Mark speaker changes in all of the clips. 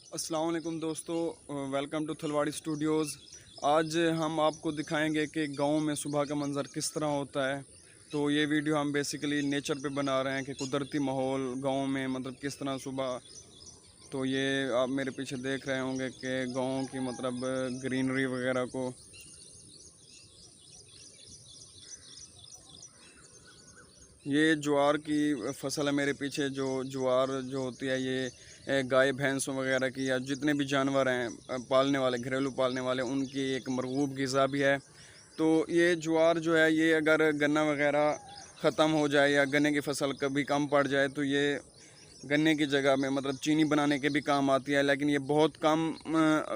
Speaker 1: अस्सलाम वालेकुम दोस्तों, वेलकम टू थलवाड़ी स्टूडियोज़। आज हम आपको दिखाएंगे कि गांव में सुबह का मंज़र किस तरह होता है। तो ये वीडियो हम बेसिकली नेचर पे बना रहे हैं कि कुदरती माहौल गांव में मतलब किस तरह सुबह। तो ये आप मेरे पीछे देख रहे होंगे कि गांव की मतलब ग्रीनरी वगैरह को। ये ज्वार की फसल है मेरे पीछे। जो ज्वार जो होती है ये गाय भैंसों वगैरह की या जितने भी जानवर हैं पालने वाले, घरेलू पालने वाले, उनकी एक मरगूब ग़िज़ा भी है। तो ये ज्वार जो है ये अगर गन्ना वगैरह ख़त्म हो जाए या गन्ने की फसल कभी कम पड़ जाए तो ये गन्ने की जगह में मतलब चीनी बनाने के भी काम आती है। लेकिन ये बहुत कम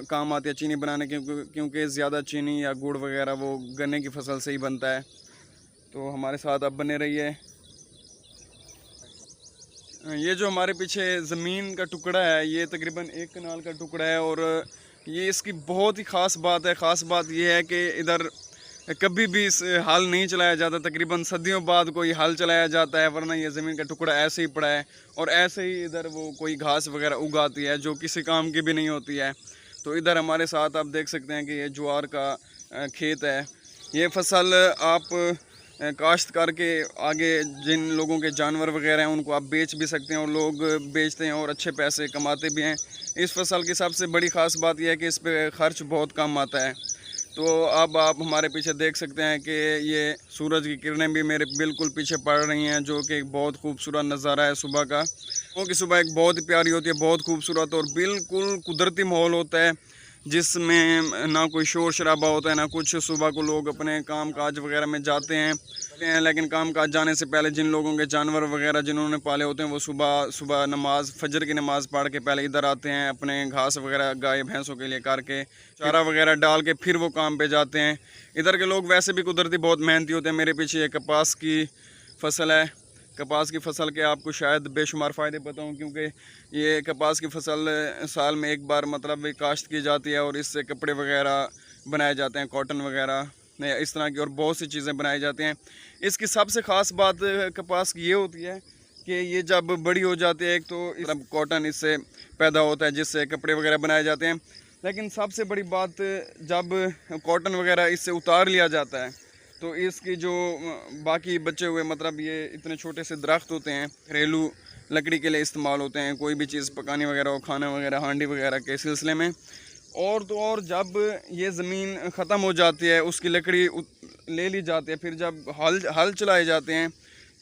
Speaker 1: काम आती है चीनी बनाने के, क्योंकि ज़्यादा चीनी या गुड़ वगैरह वो गन्ने की फसल से ही बनता है। तो हमारे साथ अब बने रहिए। ये जो हमारे पीछे ज़मीन का टुकड़ा है ये तकरीबन 1 कनाल का टुकड़ा है। और ये इसकी बहुत ही ख़ास बात है। ख़ास बात ये है कि इधर कभी भी इस हल नहीं चलाया जाता। तकरीबन सदियों बाद कोई हल चलाया जाता है, वरना ये ज़मीन का टुकड़ा ऐसे ही पड़ा है। और ऐसे ही इधर वो कोई घास वगैरह उगाती है जो किसी काम की भी नहीं होती है। तो इधर हमारे साथ आप देख सकते हैं कि ये ज्वार का खेत है। ये फसल आप काश्त करके आगे जिन लोगों के जानवर वगैरह हैं उनको आप बेच भी सकते हैं, और लोग बेचते हैं और अच्छे पैसे कमाते भी हैं। इस फसल की सबसे बड़ी ख़ास बात यह है कि इस पे ख़र्च बहुत कम आता है। तो अब आप हमारे पीछे देख सकते हैं कि ये सूरज की किरणें भी मेरे बिल्कुल पीछे पड़ रही हैं, जो कि एक बहुत खूबसूरत नज़ारा है सुबह का। क्योंकि सुबह एक बहुत ही प्यारी होती है, बहुत खूबसूरत और बिल्कुल कुदरती माहौल होता है, जिसमें ना कोई शोर शराबा होता है ना कुछ। सुबह को लोग अपने काम काज वगैरह में जाते हैं, लेकिन काम काज जाने से पहले जिन लोगों के जानवर वगैरह जिन्होंने पाले होते हैं वो सुबह सुबह नमाज फजर की नमाज़ पढ़ के पहले इधर आते हैं, अपने घास वगैरह गाय भैंसों के लिए करके चारा वगैरह डाल के फिर वो काम पे जाते हैं। इधर के लोग वैसे भी कुदरती बहुत मेहनती होते हैं। मेरे पीछे एक कपास की फसल है। कपास की फसल के आपको शायद बेशुमार फ़ायदे पता हों, क्योंकि ये कपास की फसल साल में एक बार मतलब काश्त की जाती है और इससे कपड़े वगैरह बनाए जाते हैं, कॉटन वगैरह इस तरह की और बहुत सी चीज़ें बनाई जाती हैं। इसकी सबसे ख़ास बात कपास की ये होती है कि ये जब बड़ी हो जाती है, एक तो मतलब कॉटन इससे पैदा होता है जिससे कपड़े वगैरह बनाए जाते हैं। लेकिन सबसे बड़ी बात, जब कॉटन वगैरह इससे उतार लिया जाता है तो इसकी जो बाकी बचे हुए मतलब ये इतने छोटे से दरख्त होते हैं, घरेलू लकड़ी के लिए इस्तेमाल होते हैं, कोई भी चीज़ पकाने वगैरह हो, खाना वगैरह हांडी वगैरह के सिलसिले में। और तो और जब ये ज़मीन ख़त्म हो जाती है उसकी लकड़ी ले ली जाती है। फिर जब हल चलाए जाते हैं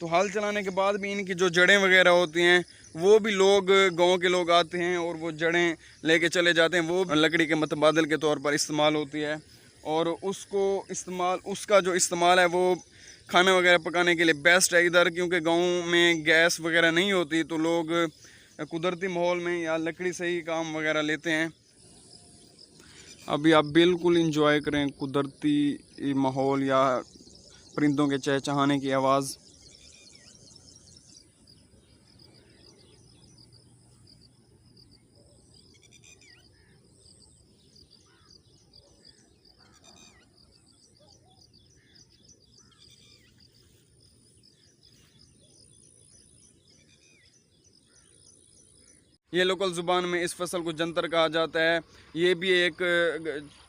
Speaker 1: तो हल चलाने के बाद भी इनकी जो जड़ें वगैरह होती हैं वो भी लोग, गांव के लोग आते हैं और वो जड़ें लेके चले जाते हैं। वो लकड़ी के मुतबादिल के तौर पर इस्तेमाल होती है। और उसका जो इस्तेमाल है वो खाना वगैरह पकाने के लिए बेस्ट है इधर, क्योंकि गाँव में गैस वगैरह नहीं होती तो लोग कुदरती माहौल में या लकड़ी से ही काम वगैरह लेते हैं। अभी आप बिल्कुल इंजॉय करें कुदरती माहौल या परिंदों के चहचहाने की आवाज़। ये लोकल ज़ुबान में इस फसल को जंतर कहा जाता है। ये भी एक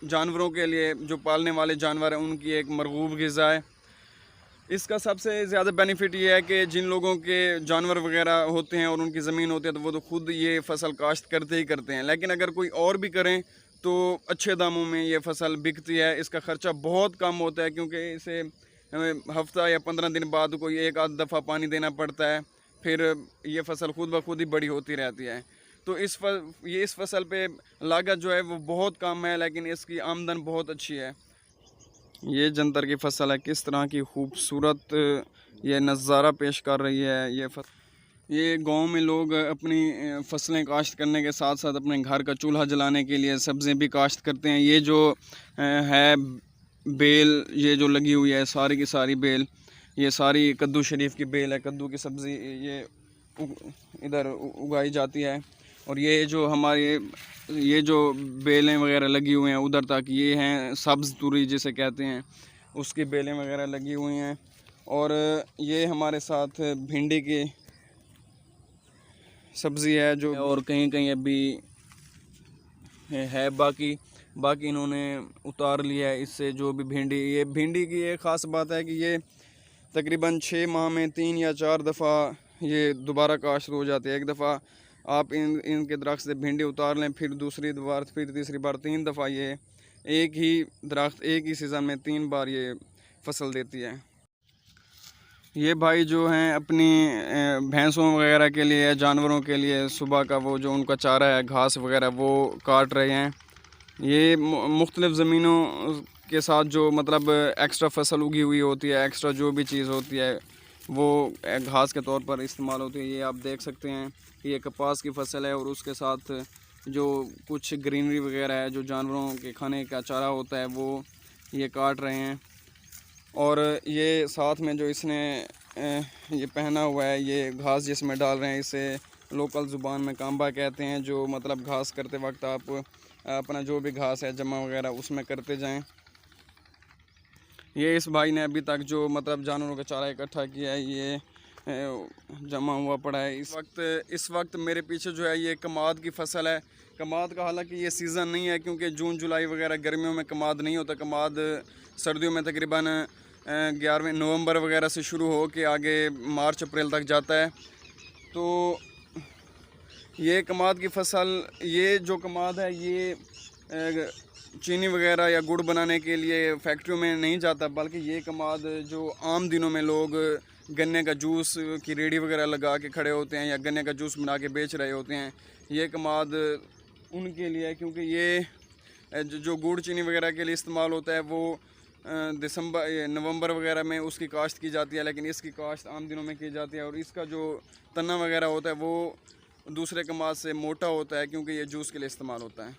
Speaker 1: जानवरों के लिए, जो पालने वाले जानवर हैं उनकी एक मरगूब ग़िज़ा है। इसका सबसे ज़्यादा बेनिफिट ये है कि जिन लोगों के जानवर वगैरह होते हैं और उनकी ज़मीन होती है तो वो तो खुद ये फसल काश्त करते ही करते हैं। लेकिन अगर कोई और भी करें तो अच्छे दामों में ये फसल बिकती है। इसका ख़र्चा बहुत कम होता है, क्योंकि इसे हमें हफ्ता या 15 दिन बाद कोई एक आध दफ़ा पानी देना पड़ता है। फिर ये फसल खुद ब खुद ही बड़ी होती रहती है। तो इस फसल पे लागत जो है वो बहुत कम है, लेकिन इसकी आमदन बहुत अच्छी है। ये जंतर की फसल है, किस तरह की खूबसूरत ये नज़ारा पेश कर रही है ये गांव में लोग अपनी फसलें काश्त करने के साथ साथ अपने घर का चूल्हा जलाने के लिए सब्ज़ियाँ भी काश्त करते हैं। ये जो है बेल, ये जो लगी हुई है सारी की सारी बेल, ये सारी कद्दू शरीफ की बेल है। कद्दू की सब्ज़ी ये इधर उगाई जाती है। और ये जो हमारे ये जो बेलें वगैरह लगी हुई हैं उधर तक, ये हैं सब्ज़ तुरी जिसे कहते हैं, उसकी बेलें वगैरह लगी हुई हैं। और ये हमारे साथ भिंडी की सब्ज़ी है जो, और कहीं कहीं अभी है बाकी इन्होंने उतार लिया है। इससे जो भी भिंडी की एक ख़ास बात है कि ये तकरीबन 6 माह में 3 या 4 दफ़ा ये दोबारा काश्त हो जाती है। एक दफ़ा आप इनके दरख्त से भिंडी उतार लें, फिर दूसरी बार, फिर तीसरी बार, 3 दफ़ा ये एक ही दरख्त एक ही सीज़न में 3 बार ये फसल देती है। ये भाई जो हैं अपनी भैंसों वगैरह के लिए, जानवरों के लिए सुबह का वो जो उनका चारा है, घास वगैरह, वो काट रहे हैं। ये मुख्तलिफ़ ज़मीनों के साथ जो मतलब एक्स्ट्रा फसल उगी हुई होती है, एक्स्ट्रा जो भी चीज़ होती है वो घास के तौर पर इस्तेमाल होती है। ये आप देख सकते हैं कि ये कपास की फसल है और उसके साथ जो कुछ ग्रीनरी वगैरह है, जो जानवरों के खाने का चारा होता है, वो ये काट रहे हैं। और ये साथ में जो इसने ये पहना हुआ है, ये घास जिसमें डाल रहे हैं, इसे लोकल ज़ुबान में कांबा कहते हैं। जो मतलब घास करते वक्त आप अपना जो भी घास है जमा वगैरह उसमें करते जाएं। ये इस भाई ने अभी तक जो मतलब जानवरों का चारा इकट्ठा किया है, ये जमा हुआ पड़ा है। इस वक्त मेरे पीछे जो है ये कमाद की फसल है। कमाद का हालांकि ये सीज़न नहीं है, क्योंकि जून जुलाई वगैरह गर्मियों में कमाद नहीं होता। कमाद सर्दियों में तकरीबन 11वें नवंबर वगैरह से शुरू हो के आगे मार्च अप्रैल तक जाता है। तो ये कमाद की फसल, ये जो कमाद है ये चीनी वगैरह या गुड़ बनाने के लिए फैक्ट्रियों में नहीं जाता, बल्कि ये कमाद जो आम दिनों में लोग गन्ने का जूस की रेडी वगैरह लगा के खड़े होते हैं या गन्ने का जूस बना के बेच रहे होते हैं, ये कमाद उनके लिए है। क्योंकि ये जो गुड़ चीनी वगैरह के लिए इस्तेमाल होता है वो नवंबर वगैरह में उसकी काश्त की जाती है, लेकिन इसकी काश्त आम दिनों में की जाती है। और इसका जो तना वगैरह होता है वो दूसरे कमाद से मोटा होता है, क्योंकि ये जूस के लिए इस्तेमाल होता है।